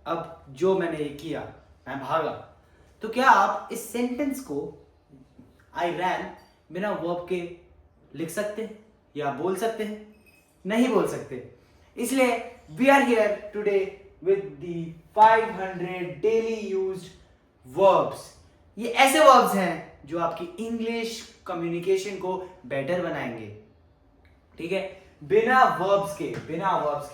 अब जो मैंने ये किया, मैं भागा, तो क्या आप इस सेंटेंस को आई रैन बिना वर्ब के लिख सकते हैं या बोल सकते हैं? नहीं बोल सकते। इसलिए we are here today with the 500 daily used verbs. ये ऐसे वर्ब्स हैं जो आपकी इंग्लिश कम्युनिकेशन को बेटर बनाएंगे। ठीक है, बिना वर्ब्स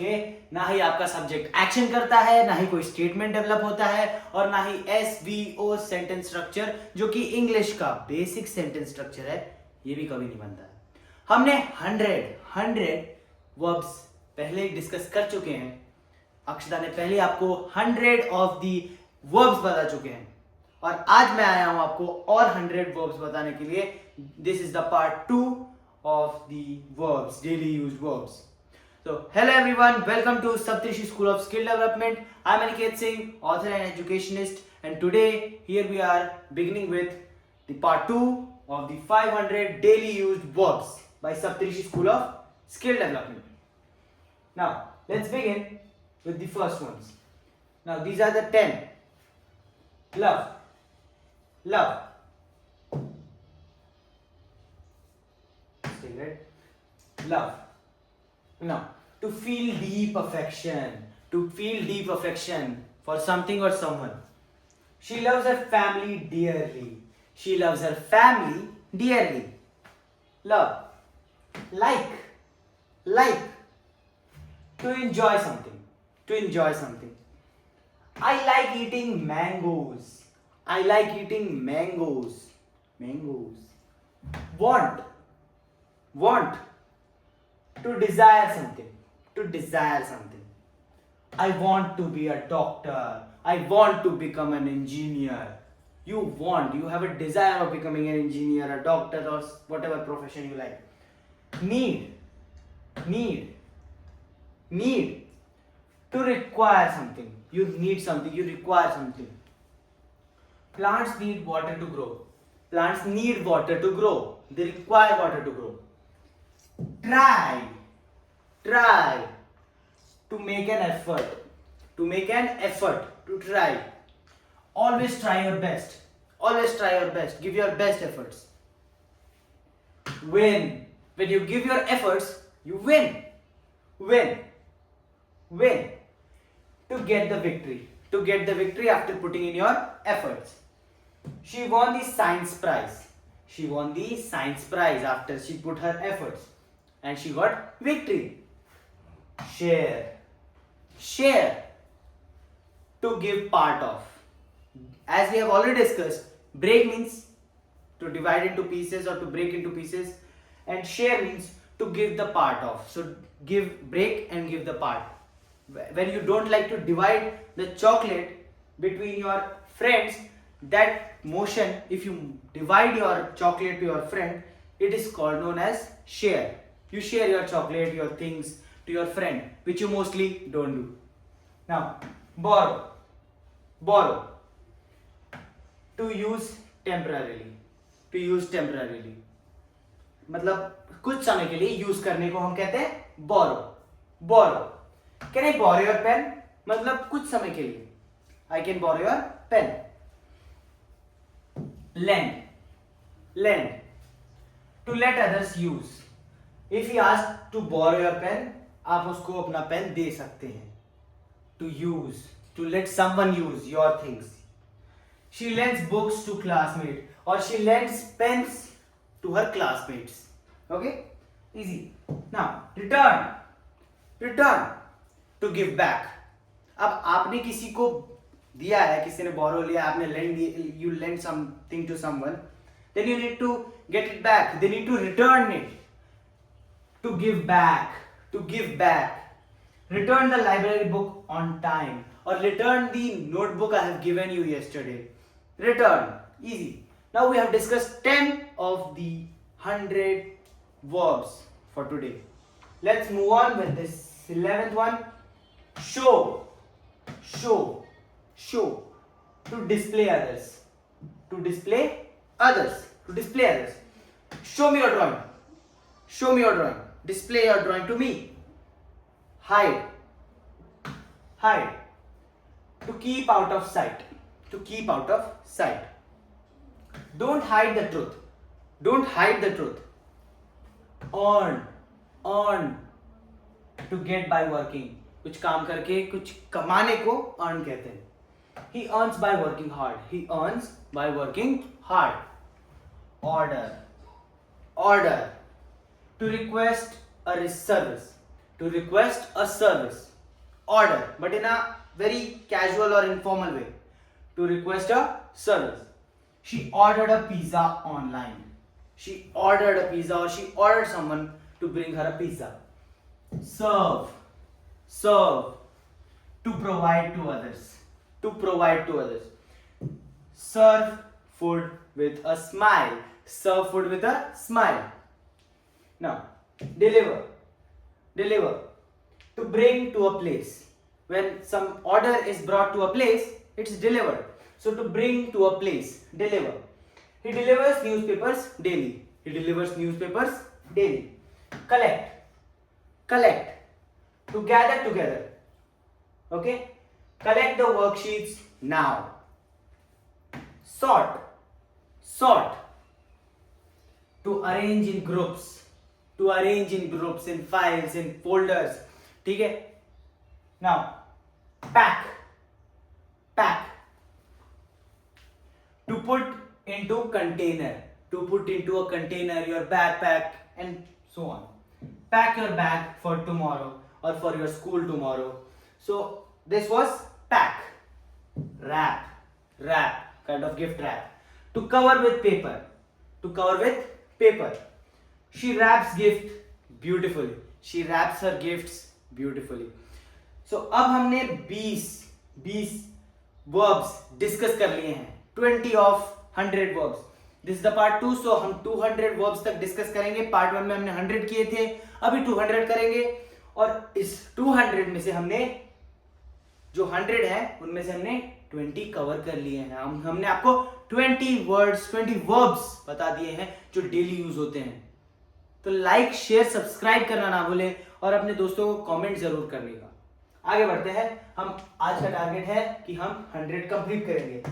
के ना ही आपका सब्जेक्ट एक्शन करता है, ना ही कोई स्टेटमेंट डेवलप होता है, और ना ही SVO सेंटेंस स्ट्रक्चर जो कि इंग्लिश का बेसिक सेंटेंस स्ट्रक्चर है, ये भी कभी नहीं बनता है। हमने 100 वर्ब्स पहले डिस्कस कर चुके हैं। अक्षता ने पहले आपको 100 ऑफ दी वर्ब्स बता चुके हैं, और आज मैं आया हूं आपको और 100 वर्ब्स बताने के लिए। This is the part-2 of the verbs, daily used verbs. So, hello everyone, welcome to Saptrishi School of Skill Development. I'm Aniket Singh, author and educationist, and today here we are beginning with the part-2 of the 500 daily used verbs by Saptrishi School of Skill Development. Now, let's begin with the first ones. Now, these are the 10. Love, love. Love. Now, to feel deep affection for something or someone. She loves her family dearly. She loves her family dearly. Love. Like. To enjoy something. I like eating mangoes. Want. To desire something. I want to be a doctor. I want to become an engineer. You have a desire of becoming an engineer, a doctor, or whatever profession you like. Need. To require something. You need something, you require something. Plants need water to grow. Plants need water to grow. They require water to grow. Try to make an effort, to try. Always try your best, give your best efforts. When you give your efforts, you win. To get the victory after putting in your efforts. She won the science prize after she put her efforts, and she got victory. Share. To give part of. As we have already discussed, break means to divide into pieces or to break into pieces, and share means to give the part of. So break and give the part. When you don't like to divide the chocolate between your friends, that motion, if you divide your chocolate to your friend, it is called known as share. You share your chocolate, your things to your friend, which you mostly don't do. Now, borrow. To use temporarily. मतलब कुछ समय के लिए use करने को हम कहते हैं borrow. Can I borrow your pen? मतलब कुछ समय के लिए. I can borrow your pen. Lend. To let others use. If he asks to borrow your pen, आप उसको अपना पेन दे सकते हैं. To use, to let someone use your things. She lends books to classmates, or she lends pens to her classmates. Okay, easy. Now, return. To give back. अब आपने किसी को दिया है, किसी ने borrow लिया, आपने you lend something to someone, then you need to get it back. They need to return it. To give back. Return the library book on time, or return the notebook I have given you yesterday. Return. Easy. Now we have discussed 10 of the 100 verbs for today. Let's move on with this 11th one. Show. To display others. Show me your drawing. Display your drawing to me. Hide. To keep out of sight. To keep out of sight. Don't hide the truth. Don't hide the truth. Earn. To get by working. कुछ काम करके कुछ कमाने को earn कहते हैं. He earns by working hard. He earns by working hard. Order. To request a service. To request a service. Order, but in a very casual or informal way. To request a service. She ordered a pizza online. She ordered a pizza, or she ordered someone to bring her a pizza. Serve. To provide to others. To provide to others. Serve food with a smile. Serve food with a smile. Now, deliver. To bring to a place. When some order is brought to a place, it's delivered. So to bring to a place, deliver. He delivers newspapers daily. Collect. To gather together. Okay? Collect the worksheets now. Sort. To arrange in groups. In files, in folders. ठीक है? Now, pack. To put into container. To put into a container your backpack and so on. Pack your bag for tomorrow or for your school tomorrow. So this was pack. Wrap. Kind of gift wrap. To cover with paper. She wraps gift beautifully. She wraps her gifts beautifully. So अब हमने 20 verbs discuss कर लिए हैं. 20 of 100 verbs. This is the part 2. So हम 200 verbs तक discuss करेंगे. Part 1 में हमने 100 किए थे, अभी 200 करेंगे. और इस 200 में से हमने जो 100 है उनमें से हमने 20 कवर कर लिए हैं. हमने आपको 20 verbs बता दिए हैं जो डेली यूज होते हैं. तो लाइक, शेयर, सब्सक्राइब करना ना भूलें और अपने दोस्तों को कमेंट जरूर करने का. आगे बढ़ते हैं. हम आज का टारगेट है कि हम 100 कंप्लीट करेंगे.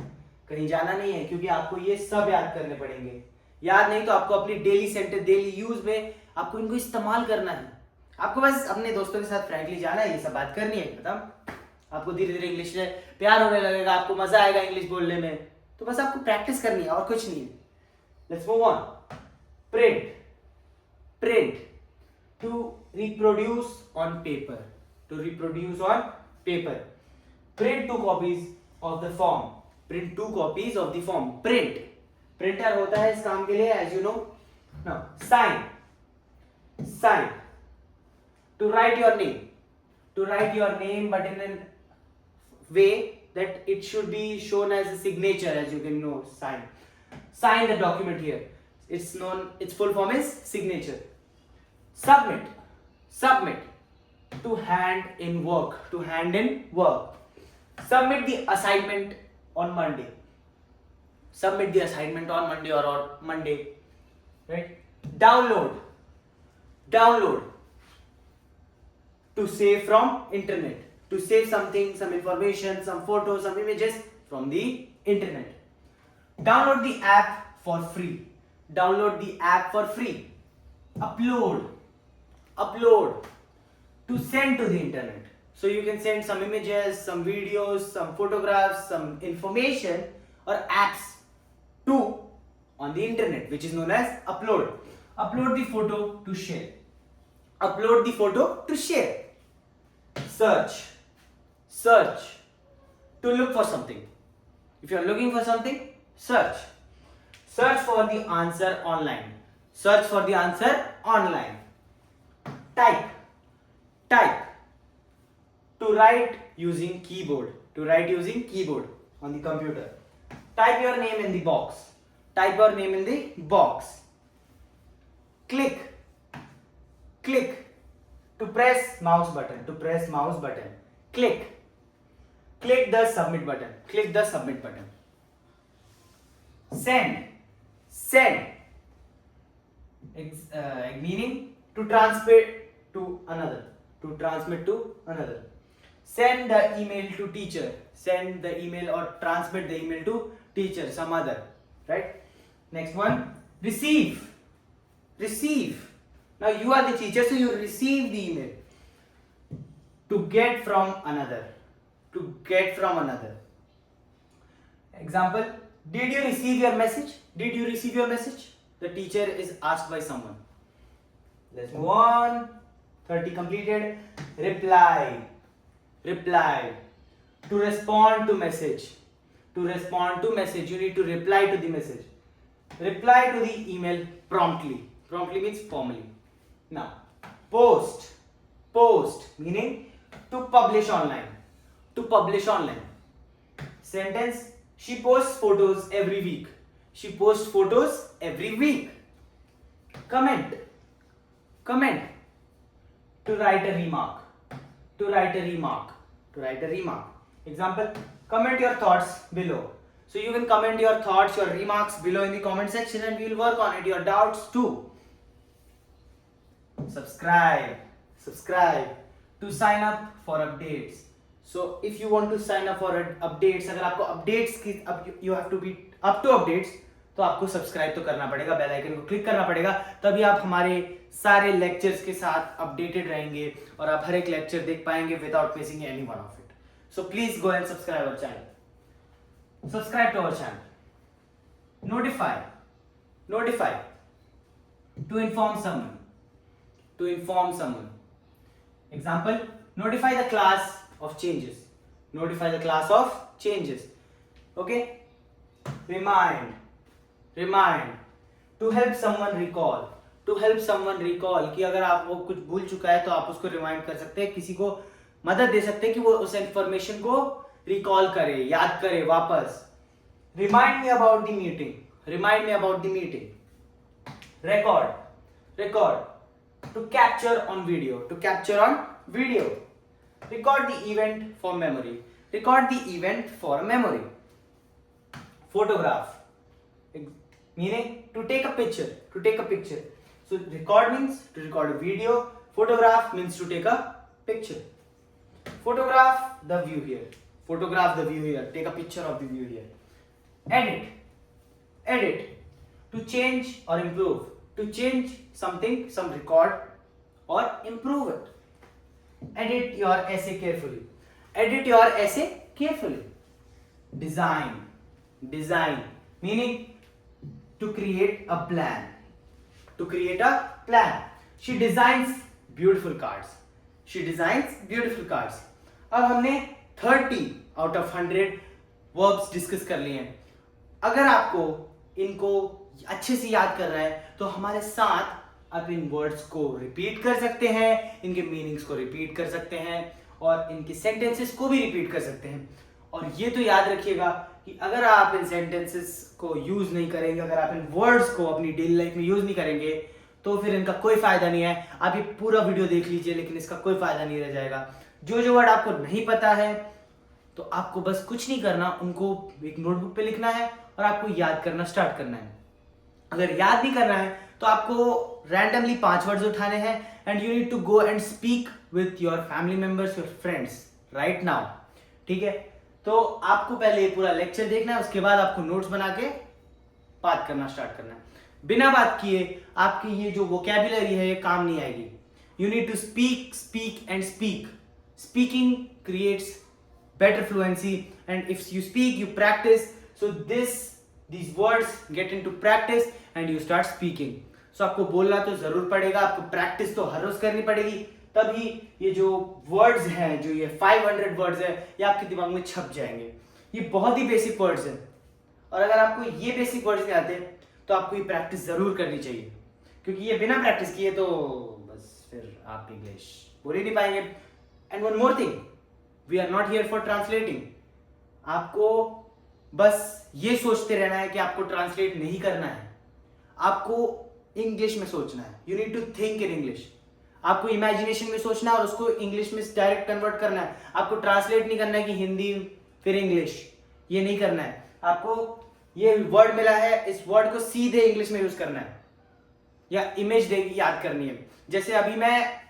कहीं जाना नहीं है क्योंकि आपको ये सब याद करने पड़ेंगे. याद नहीं तो आपको अपनी डेली सेंटेंस, डेली यूज में आपको इनको इस्तेमाल करना है. आपको बस अपने दोस्तों के साथ फ्रैंकली जाना है, ये सब बात करनी है. खत्म. आपको धीरे धीरे इंग्लिश में प्यार होने लगेगा, आपको मजा आएगा इंग्लिश बोलने में. तो बस आपको प्रैक्टिस करनी है और कुछ नहीं है. Let's move on. Print. To reproduce on paper. Print 2 copies of the form. Print. Printer होता है इस काम के लिए, as you know. Now, sign. To write your name. But in a way that it should be shown as a signature, as you can know. Sign the document here. Its full form is signature. Submit. To hand in work. Submit the assignment on Monday. Or Monday. Right? Download. To save from internet. To save something, some information, some photos, some images from the internet. Download the app for free. Upload. To send to the internet. So you can send some images, some videos, some photographs, some information or apps to on the internet, which is known as upload. Upload the photo to share. Search. To look for something. If you are looking for something, search. Search for the answer online. Type. To write using keyboard. On the computer. Type your name in the box. Click. To press mouse button. Click the submit button. Send. Meaning to transmit to another. send the email to teacher, send the email or transmit the email to teacher, some other, right? Next one, receive, receive. Now you are the teacher, so you receive the email. To get from another, to get from another. Example, did you receive your message? Did you receive your message? The teacher is asked by someone. Let's move on. 30 completed. Reply, reply. To respond to message, to respond to message, you need to reply to the message. Reply to the email promptly. Promptly means formally. Now, post, post meaning to publish online, to publish online. Sentence, she posts photos every week, she posts photos every week. Comment, comment. To write a remark, to write a remark, to write a remark. Example, comment your thoughts below. So you can comment your thoughts, your remarks below in the comment section and we will work on it, your doubts too. Subscribe, subscribe. To sign up for updates. So if you want to sign up for updates, अगर आपको updates की you have to be up to updates, तो आपको subscribe तो करना पड़ेगा, bell icon को click करना पड़ेगा, तभी आप हमारे सारे लेक्चर्स के साथ अपडेटेड रहेंगे और आप हर एक लेक्चर देख पाएंगे without missing any one of it. So please go and subscribe our channel, subscribe to our channel. Notify, notify. To inform someone, to inform someone. Example, notify the class of changes, notify the class of changes. Okay. Remind, remind. To help someone recall, to help someone recall कि अगर आप वो कुछ भूल चुका है तो आप उसको रिमाइंड कर सकते हैं, किसी को मदद दे सकते हैं कि वो उस इंफॉर्मेशन को रिकॉल करे, याद करे वापस. Remind me about the meeting, remind me about the meeting. Record, record. To capture on video, to capture on video. Record the event for memory, record the event for memory. Photograph, meaning to take a picture, to take a picture. So record means to record a video, photograph means to take a picture. Photograph the view here, photograph the view here, take a picture of the view here. Edit, edit. To change or improve, to change something, some record or improve it. Edit your essay carefully, edit your essay carefully. Design, design meaning to create a plan, to create a plan. She designs beautiful cards, she designs beautiful cards. अब हमने 30 out of 100 verbs discuss कर लिए हैं. अगर आपको इनको अच्छे से याद करना है तो हमारे साथ आप इन वर्ड्स को रिपीट कर सकते हैं, इनके मीनिंग्स को रिपीट कर सकते हैं और इनके सेंटेंसेस को भी रिपीट कर सकते हैं. और ये तो याद रखिएगा कि अगर आप इन सेंटेंसेस को यूज नहीं करेंगे, अगर आप इन वर्ड्स को अपनी डेली लाइफ में यूज नहीं करेंगे तो फिर इनका कोई फायदा नहीं है. आप ये पूरा वीडियो देख लीजिए लेकिन इसका कोई फायदा नहीं रह जाएगा. जो जो वर्ड आपको नहीं पता है तो आपको बस कुछ नहीं करना, उनको एक नोटबुक पे लिखना है और आपको याद करना स्टार्ट करना है. अगर याद नहीं करना है तो आपको रैंडमली 5 वर्ड्स उठाने हैं and you need to go and speak with your family members, your friends right now. ठीक है, तो आपको पहले ये पूरा लेक्चर देखना है, उसके बाद आपको नोट्स बना के बात करना स्टार्ट करना है. बिना बात किए आपकी ये जो वोकैबुलरी है ये काम नहीं आएगी. You need to speak, speak and speak. Speaking creates better fluency and if you speak you practice, so these words get into practice and you start speaking. So आपको बोलना तो जरूर पड़ेगा, आपको प्रैक्टिस तो हर रोज करनी पड़ेगी, तभी ये जो वर्ड्स हैं, जो ये 500 वर्ड्स है, ये आपके दिमाग में छप जाएंगे. ये बहुत ही बेसिक वर्ड्स हैं और अगर आपको ये बेसिक वर्ड्स नहीं आते तो आपको ये प्रैक्टिस जरूर करनी चाहिए, क्योंकि ये बिना प्रैक्टिस किए तो बस फिर आप इंग्लिश बोल ही नहीं पाएंगे. And one more thing, we are not here for translating. आपको बस ये सोचते रहना है कि आपको ट्रांसलेट नहीं करना है, आपको इंग्लिश में सोचना है. You need to think in English. आपको इमेजिनेशन में सोचना है और उसको इंग्लिश में डायरेक्ट कन्वर्ट करना है. आपको ट्रांसलेट नहीं करना है कि हिंदी फिर इंग्लिश, ये नहीं करना है. आपको ये वर्ड मिला है, इस वर्ड को सीधे इंग्लिश में यूज करना है या इमेज याद करनी है. जैसे अभी मैं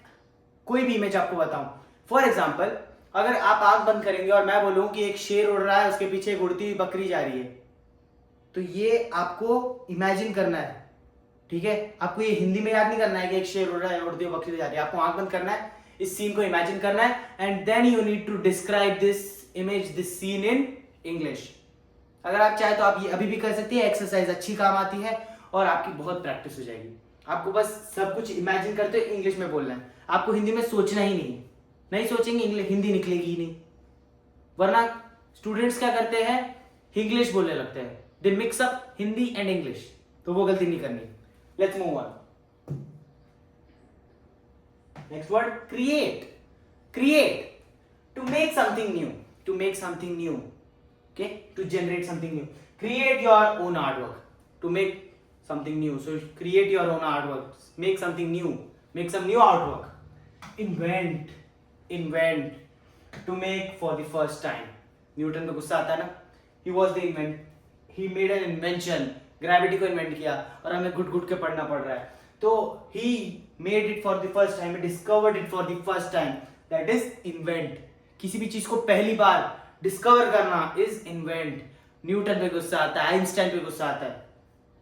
कोई भी इमेज आपको बताऊं, फॉर एग्जाम्पल अगर आप आंख बंद करेंगे और मैं बोलूं कि एक शेर उड़ रहा है, उसके पीछे एक उड़ती हुई बकरी जा रही है, तो ये आपको इमेजिन करना है, ठीक है। आपको ये हिंदी में याद नहीं करना है कि एक शेर उड़ रहा है, उड़ती हुई बकरी जा रही है। आपको आंख बंद करना है, इस सीन को इमेजिन करना है, and then you need to describe this image, this scene in English. अगर आप चाहे तो आप ये अभी भी कर सकती है, एक्सरसाइज अच्छी काम आती है और आपकी बहुत प्रैक्टिस हो जाएगी। आपको बस सब कुछ इमेजिन करते हुए इंग्लिश में बोलना है, आपको हिंदी में सोचना ही नहीं है। नहीं सोचेंगे हिंदी निकलेगी ही नहीं। वरना स्टूडेंट्स क्या करते हैं, इंग्लिश बोलने लगते हैं, they mix up Hindi and English, तो वो गलती नहीं करनी। Let's move on. Next word, create. Create, to make something new, to make something new, okay, to generate something new. Create your own artwork to make something new. So create your own artwork, make something new, make some new artwork. Invent, invent, to make for the first time. Newton को गुस्सा आता है ना, he was the he made an invention, gravity को invent किया और हमें घुट घुट के पढ़ना पड़ रहा है। तो he made it for the first time, he discovered it for the first time, that is invent. किसी भी चीज को पहली बार डिस्कवर करना इज इन्वेंट। न्यूटन पे गुस्सा आता है, आइंस्टाइन पे गुस्सा आता है,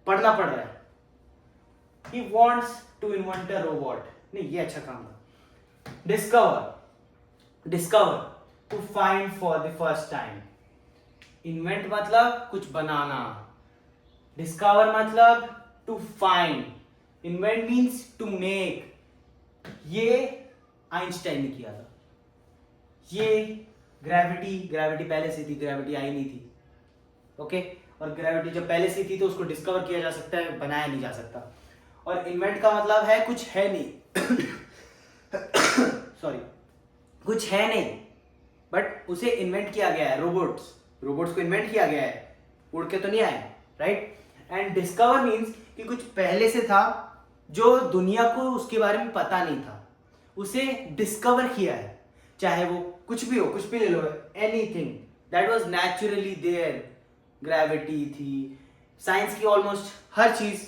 पढ़ना पड़ रहा है। He wants to invent a robot. नहीं, ये अच्छा काम था। Discover, discover, to find for the first time. Invent मतलब कुछ बनाना, डिस्कवर मतलब to find, invent means to make. ये आइंस्टाइन ने किया था। ये ग्रेविटी पहले से थी, ग्रेविटी आई नहीं थी, ओके। और ग्रेविटी जब पहले से थी तो उसको डिस्कवर किया जा सकता है, बनाया नहीं जा सकता। और इन्वेंट का मतलब है कुछ है नहीं सॉरी, कुछ है नहीं बट उसे इन्वेंट किया गया है। रोबोट्स को इन्वेंट किया गया है, उड़ के तो नहीं आए, राइट। एंड डिस्कवर मीन्स कि कुछ पहले से था जो दुनिया को उसके बारे में पता नहीं था, उसे डिस्कवर किया है। चाहे वो कुछ भी हो, कुछ भी ले लो, anything that was naturally there. Gravity थी, साइंस की ऑलमोस्ट हर चीज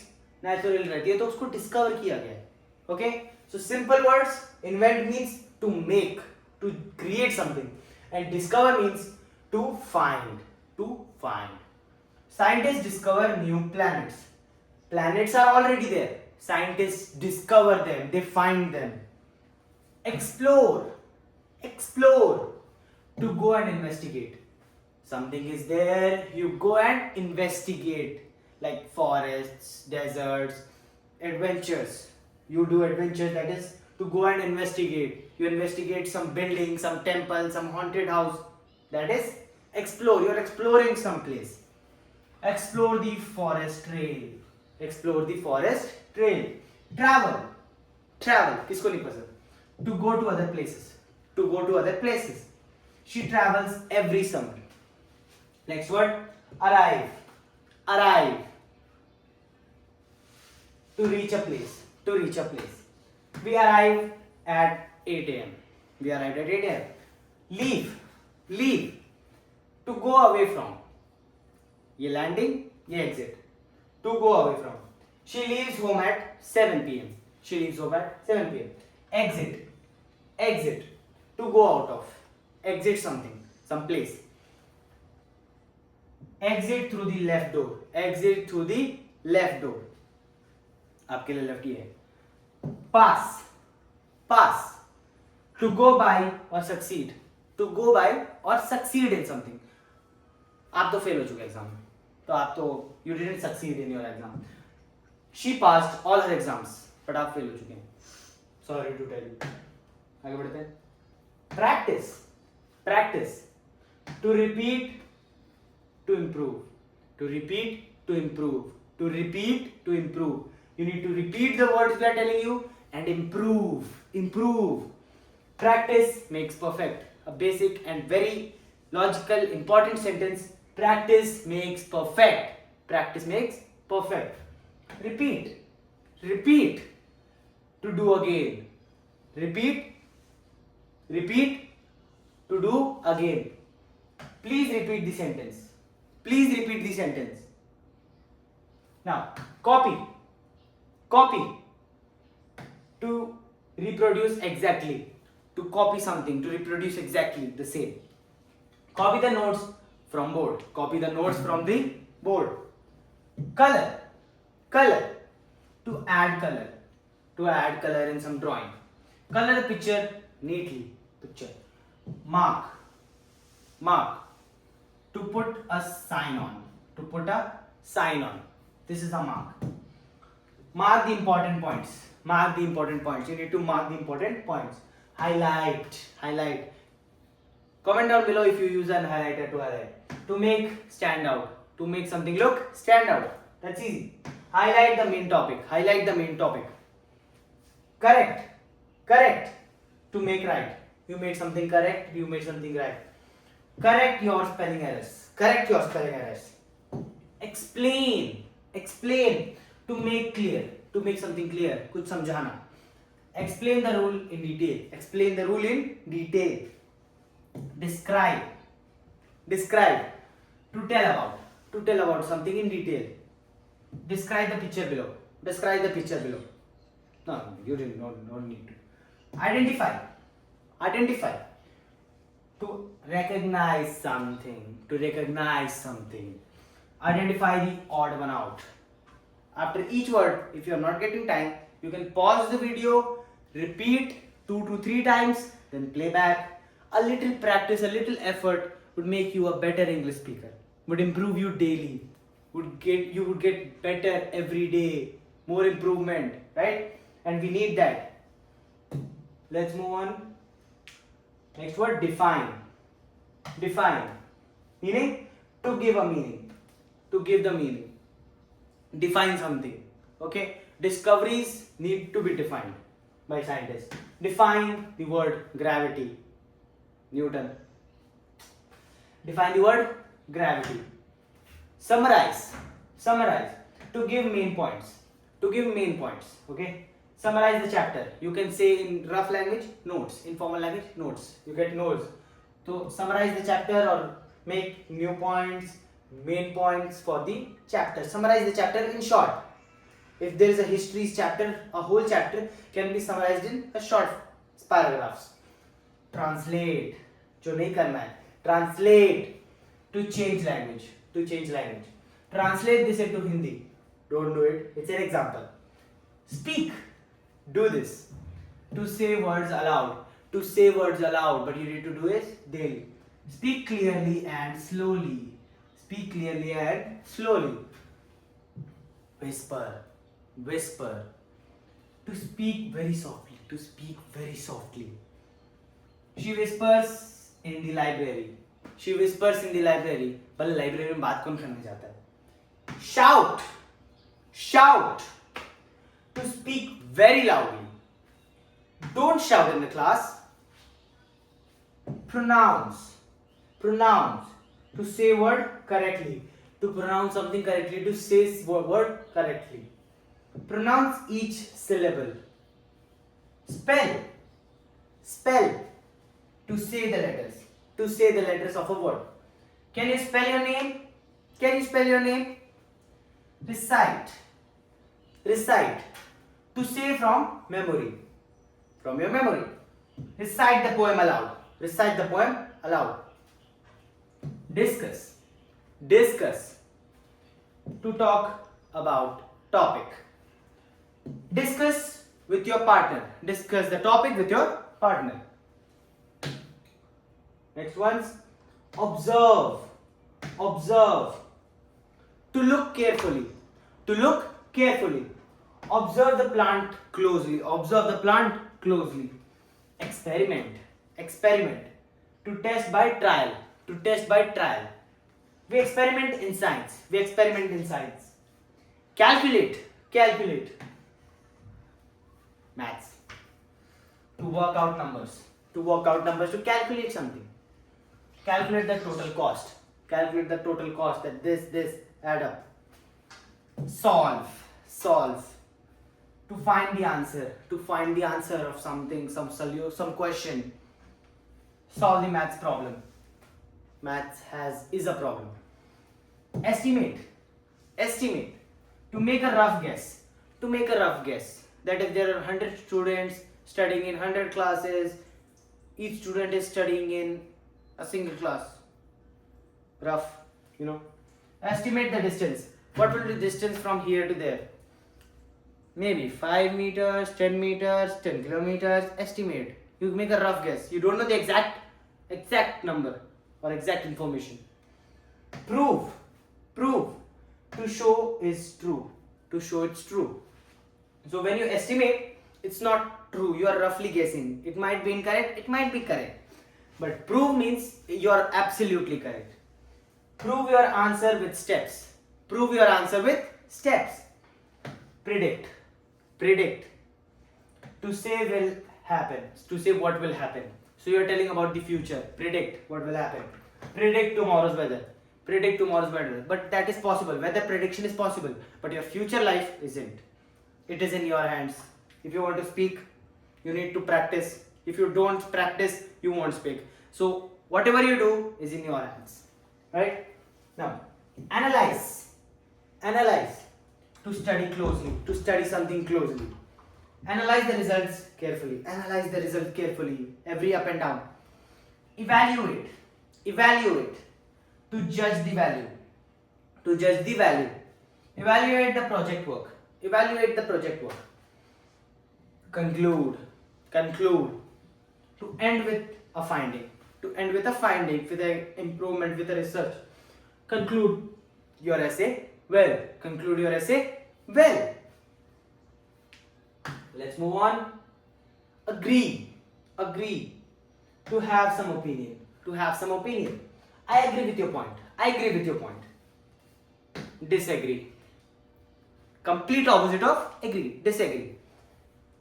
नेचुरल रहती है, तो उसको डिस्कवर किया गया है, okay. So simple words, invent means to make, to create something, and discover means to find, to find. Scientists discover new planets. Planets are already there. Scientists discover them, they find them. Explore, explore, to go and investigate. Something is there, you go and investigate, like forests, deserts, adventures. You do adventures, that is to go and investigate. You investigate some building, some temple, some haunted house. That is explore. You are exploring some place. Explore the forest trail. Explore the forest trail. Travel. Travel. किसको नहीं पसंद? To go to other places. To go to other places. She travels every summer. Next word. Arrive. Arrive. To reach a place. To reach a place. We arrive at 8 a.m. We arrived at 8 a.m. Leave. Leave. To go away from. ये landing, ये exit, to go away from. She leaves home at 7 p.m. She leaves home at 7 p.m. Exit, exit, to go out of, exit something, some place. Exit through the left door, exit through the left door, आपके लिए left ही है। Pass, pass, to go by or succeed, to go by or succeed in something. आप तो fail हो चुके exam में, तो आप तो you didn't succeed in your exam. She passed all her exams, but आप फेल हो चुके हैं, सॉरी टू टेल यू। आगे बढ़ते हैं। Practice, practice, to repeat, to improve, to repeat, to improve, to repeat, to improve. You need to repeat the words we are telling you and improve, improve. Practice makes perfect. A basic and very logical, important sentence. Practice makes perfect. Practice makes perfect. Repeat. Repeat. To do again. Repeat. Repeat. To do again. Please repeat the sentence. Please repeat the sentence. Now, copy. Copy. To reproduce exactly. to copy something, to reproduce exactly the same. Copy the notes from board. Copy the notes from the board. Color. Color. To add color. To add color in some drawing. Color the picture neatly. Picture. Mark. Mark. To put a sign on. To put a sign on. This is a mark. Mark the important points. Mark the important points. You need to mark the important points. Highlight. Highlight. Comment down below if you use an highlighter to highlight. To make stand out. To make something look stand out. That's easy. Highlight the main topic. Highlight the main topic. Correct. Correct. To make right. You made something correct. You made something right. Correct your spelling errors. Correct your spelling errors. Explain. Explain. To make clear. To make something clear. कुछ समझाना. Explain the rule in detail. Explain the rule in detail. Describe. Describe. To tell about. To tell about something in detail. Describe the picture below. Describe the picture below. No, you didn't. No need to. Identify. Identify. To recognize something. To recognize something. Identify the odd one out. After each word, if you are not getting time, you can pause the video, repeat 2 to 3 times, then play back. A little practice, a little effort would make you a better English speaker. Would improve you daily. You would get better every day. More improvement, right? And we need that. Let's move on. Next word, define. Define. Meaning? To give a meaning. To give the meaning. Define something. Okay? Discoveries need to be defined by scientists. Define the word gravity. Newton. Define the word gravity. Summarize. Summarize. To give main points. To give main points. Okay? Summarize the chapter. You can say in rough language, notes. In formal language, notes. You get notes. So summarize the chapter or make new points, main points for the chapter. Summarize the chapter in short. If there is a history chapter, a whole chapter can be summarized in a short paragraphs. Translate. जो नहीं करना है. Translate. To change language. To change language. Translate this into Hindi. Don't do it. It's an example. Speak. Do this. To say words aloud. To say words aloud, but you need to do it daily. Speak clearly and slowly. Speak clearly and slowly. Whisper. Whisper. To speak very softly. To speak very softly. She whispers in the library. She whispers in the library. But library में बात कौन करने जाता है? Shout. Shout. To speak very loudly. Don't shout in the class. Pronounce. Pronounce. To say word correctly. To pronounce something correctly. To say word correctly. Pronounce each syllable. Spell. Spell. To say the letters. To say the letters of a word. Can you spell your name? Can you spell your name? Recite. Recite. To say from memory. From your memory. Recite the poem aloud. Recite the poem aloud. Discuss. Discuss. To talk about topic. Discuss with your partner. Discuss the topic with your partner. Next one's observe. Observe. To look carefully. To look carefully. Observe the plant closely. Observe the plant closely. Experiment. Experiment. To test by trial. To test by trial. We experiment in science. We experiment in science. Calculate. Calculate. Maths. To work out numbers. To work out numbers. To calculate something. Calculate the total cost. Calculate the total cost that this add up. Solve. Solve. To find the answer. To find the answer of something, some solution, some question. Solve the maths problem. Maths is a problem. Estimate. Estimate. To make a rough guess. To make a rough guess. That if there are 100 students studying in 100 classes, each student is studying in a single class. Rough, you know. Estimate the distance. What will be the distance from here to there? Maybe 5 meters, 10 meters, 10 kilometers. Estimate. You make a rough guess. You don't know the exact number or exact information. Prove. To show is true. To show it's true. So when you estimate, it's not true. You are roughly guessing. It might be incorrect. It might be correct. But prove means you are absolutely correct. Prove your answer with steps. Prove your answer with steps. Predict. To say will happen. To say what will happen. So you are telling about the future. Predict what will happen. Predict tomorrow's weather. But that is possible. Weather prediction is possible. But your future life isn't. It is in your hands. If you want to speak, you need to practice. If you don't practice, you won't speak. So whatever you do is in your hands. Right? Now, analyze. To study closely. To study something closely. Analyze the results carefully. Every up and down. Evaluate. To judge the value. Evaluate the project work. Conclude. To end with a finding. With an improvement, with a research. Conclude your essay well. Let's move on. Agree. To have some opinion. I agree with your point. Disagree. Complete opposite of agree. Disagree.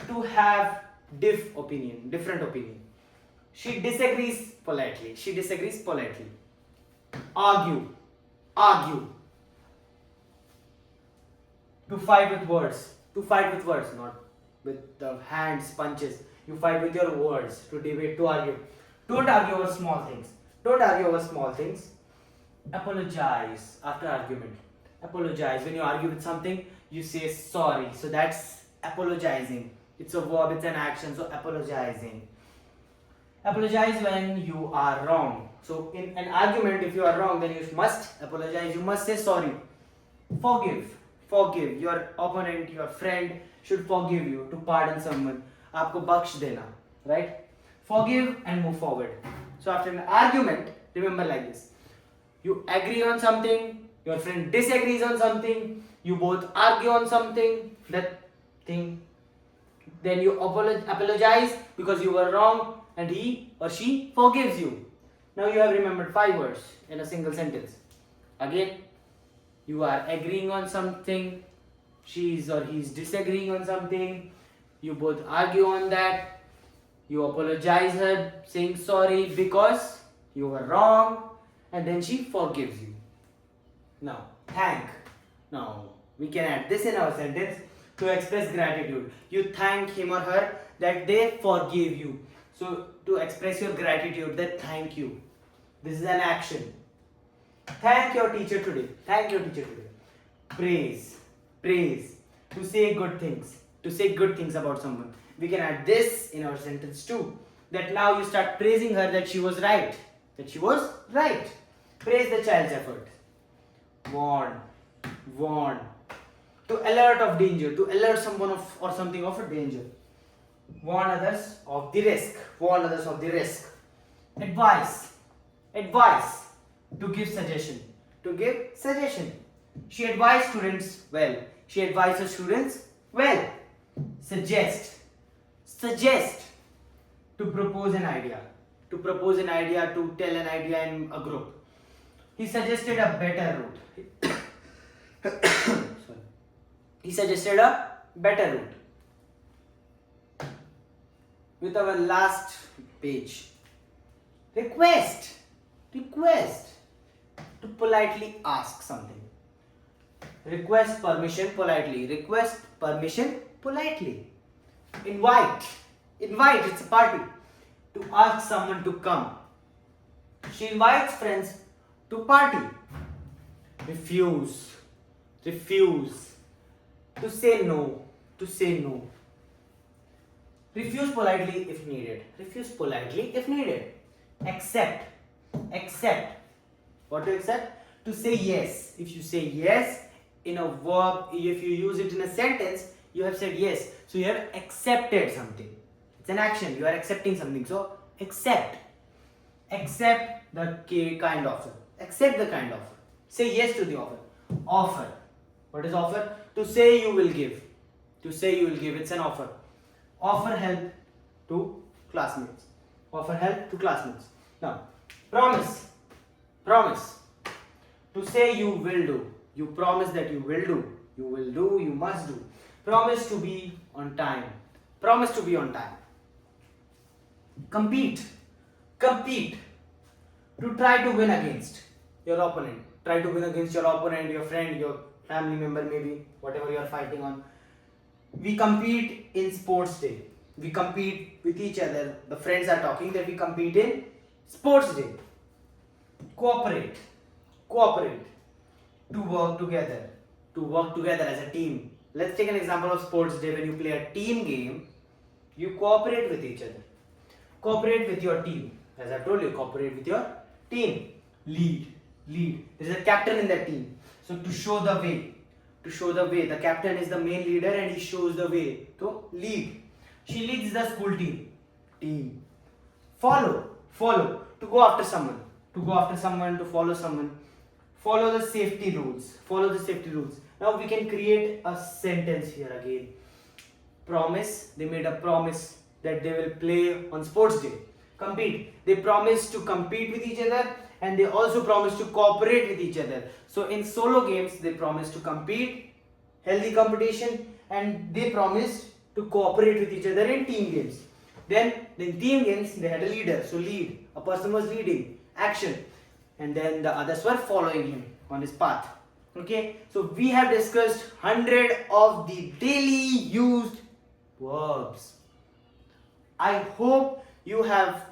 To have different opinion. She disagrees politely. Argue. To fight with words. Not with the hands, punches. You fight with your words. To debate, to argue. Don't argue over small things. Apologize after argument. When you argue with something, you say sorry. So that's apologizing. It's a verb, it's an action. So apologizing. Apologize when you are wrong. So in an argument, if you are wrong, then you must apologize. You must say sorry. Forgive. Your opponent, your friend should forgive you. To pardon someone. आपको बख्श देना. Right? Forgive and move forward. So after an argument, remember like this. You agree on something, your friend disagrees on something, you both argue on something, that thing. Then you apologize because you were wrong and he or she forgives you. Now you have remembered 5 words in a single sentence. Again, you are agreeing on something, she's or he's disagreeing on something, you both argue on that, you apologize her saying sorry because you were wrong, and then she forgives you. Now, thank. Now, we can add this in our sentence to express gratitude. You thank him or her that they forgive you. So, to express your gratitude, that thank you. This is an action. Thank your teacher today. Praise. To say good things about someone. We can add this in our sentence too. That now you start praising her that she was right. Praise the child's effort. Warn. To alert of danger. To alert someone of or something of a danger. Warn others of the risk. Advice. To give suggestion. She advised students well. Suggest. To propose an idea. To tell an idea in a group. He suggested a better route. With our last page. Request. To politely ask something. Request permission politely. Invite, it's a party. To ask someone to come. She invites friends to party. Refuse. To say no. Refuse politely if needed. Refuse politely if needed. Accept. Accept. What to accept? To say yes. If you say yes in a verb, if you use it in a sentence, you have said yes. So you have accepted something. It's an action. You are accepting something. So accept. Accept the kind offer. Accept the kind offer. Say yes to the offer. Offer. What is offer? To say you will give. To say you will give. It's an offer. Offer help to classmates. Offer help to classmates. Now, promise. Promise. To say you will do. You promise that you will do. You will do, you must do. Promise to be on time. Promise to be on time. Compete. Compete. To try to win against your opponent. Try to win against your opponent, your friend, your family member, maybe, whatever you are fighting on. We compete in sports day. We compete with each other. The friends are talking that we compete in sports day. Cooperate. Cooperate. To work together. To work together as a team. Let's take an example of sports day. When you play a team game, you cooperate with each other. Cooperate with your team. As I told you, cooperate with your team. Lead. Lead. There is a captain in that team. So to show the way. To show the way. The captain is the main leader and he shows the way. To lead. She leads the school team. Team. Follow. Follow. To go after someone. To go after someone. To follow someone. Follow the safety rules. Follow the safety rules. Now we can create a sentence here again. Promise. They made a promise that they will play on sports day. Compete. They promise to compete with each other and they also promise to cooperate with each other. So in solo games, they promise to compete, healthy competition, and they promised to cooperate with each other in team games. Then in team games, they had a leader. So lead. A person was leading. Action. And then the others were following him on his path. Okay. So we have discussed 100 of the daily used verbs. I hope you have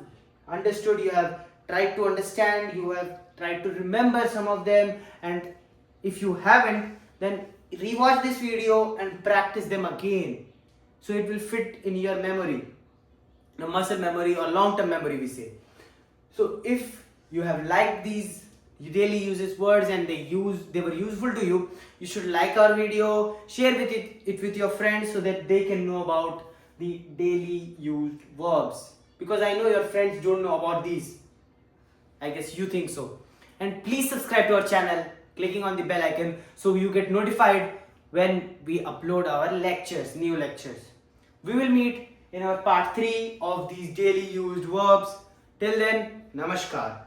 understood, you have tried to understand, you have tried to remember some of them, and if you haven't, then rewatch this video and practice them again so it will fit in your memory, the muscle memory or long-term memory we say. So if you have liked these daily uses words and they were useful to you, you should like our video, share it with your friends so that they can know about the daily used verbs, because I know your friends don't know about these. I guess you think so. And please subscribe to our channel, clicking on the bell icon so you get notified when we upload our lectures, new lectures. We will meet in our part 3 of these daily used verbs. Till then, namaskar.